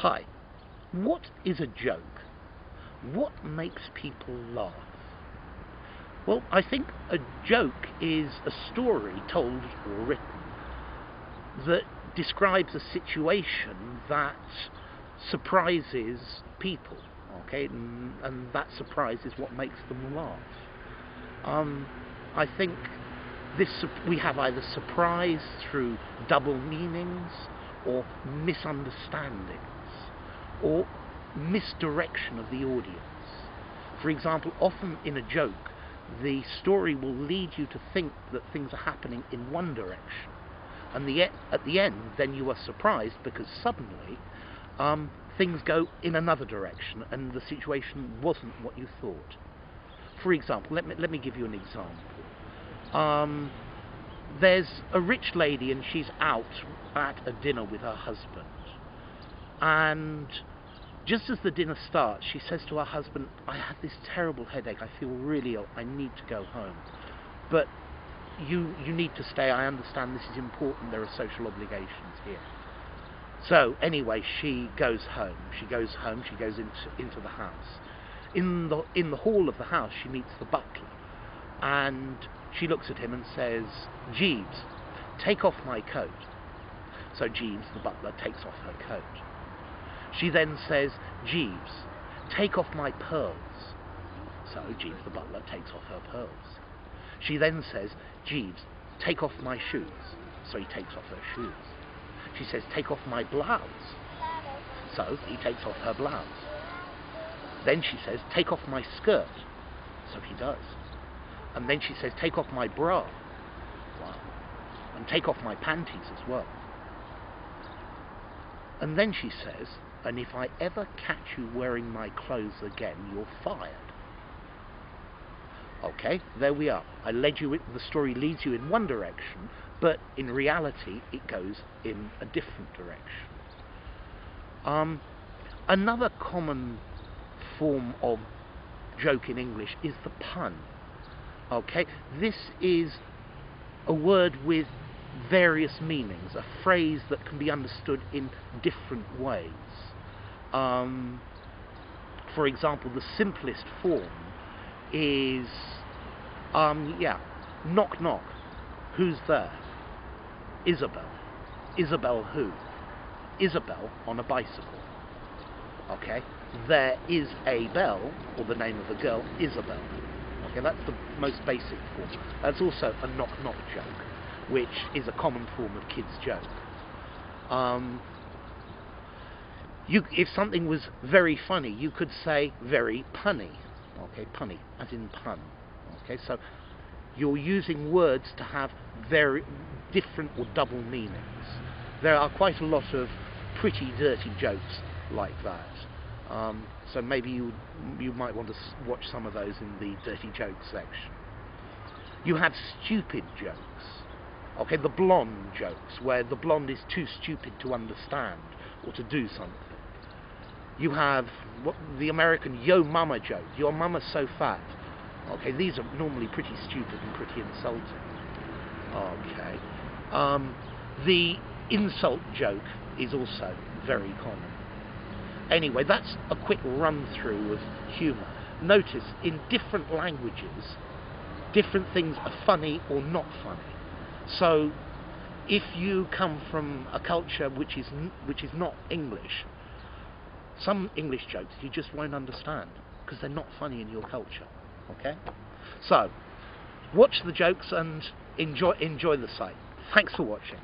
Hi, what is a joke? What makes people laugh? Well, I think a joke is a story told or written that describes a situation that surprises people, okay, and that surprise is what makes them laugh. I think we have either surprise through double meanings or misunderstandings or misdirection of the audience. For example, often in a joke, the story will lead you to think that things are happening in one direction, and at the end, then you are surprised because suddenly things go in another direction, and the situation wasn't what you thought. For example, let me give you an example. There's a rich lady, and she's out at a dinner with her husband, and just as the dinner starts, she says to her husband, "I have this terrible headache, I feel really ill, I need to go home. But you need to stay, I understand this is important, there are social obligations here." So anyway, she goes home, she goes into the house. In the hall of the house, she meets the butler, and she looks at him and says, "Jeeves, take off my coat." So Jeeves, the butler, takes off her coat. She then says, "Jeeves, take off my pearls." So Jeeves, the butler, takes off her pearls. She then says, "Jeeves, take off my shoes." So he takes off her shoes. She says, "Take off my blouse." So he takes off her blouse. Then she says, "Take off my skirt." So he does. And then she says, "Take off my bra." Wow. And take off my panties as well. And then she says, "And if I ever catch you wearing my clothes again, you're fired." Okay, there we are. The story leads you in one direction, but in reality it goes in a different direction. Another common form of joke in English is the pun. Okay, this is a word with various meanings, a phrase that can be understood in different ways. For example, the simplest form is, knock knock, who's there? Isabel. Isabel who? Isabel on a bicycle. Okay, there is a bell, or the name of a girl, Isabel. Okay, that's the most basic form. That's also a knock knock joke, which is a common form of kids' joke. If something was very funny, you could say very punny. Okay, punny, as in pun. Okay, so you're using words to have very different or double meanings. There are quite a lot of pretty dirty jokes like that. So maybe you might want to watch some of those in the dirty jokes section. You have stupid jokes. Okay, the blonde jokes, where the blonde is too stupid to understand or to do something. You have the American "yo mama" joke, "your mama's so fat." Okay, these are normally pretty stupid and pretty insulting. Okay, the insult joke is also very common. Anyway, that's a quick run through of humour. Notice in different languages, different things are funny or not funny. So if you come from a culture which is not English, some English jokes you just won't understand because they're not funny in your culture. Okay? So watch the jokes and enjoy the site. Thanks for watching.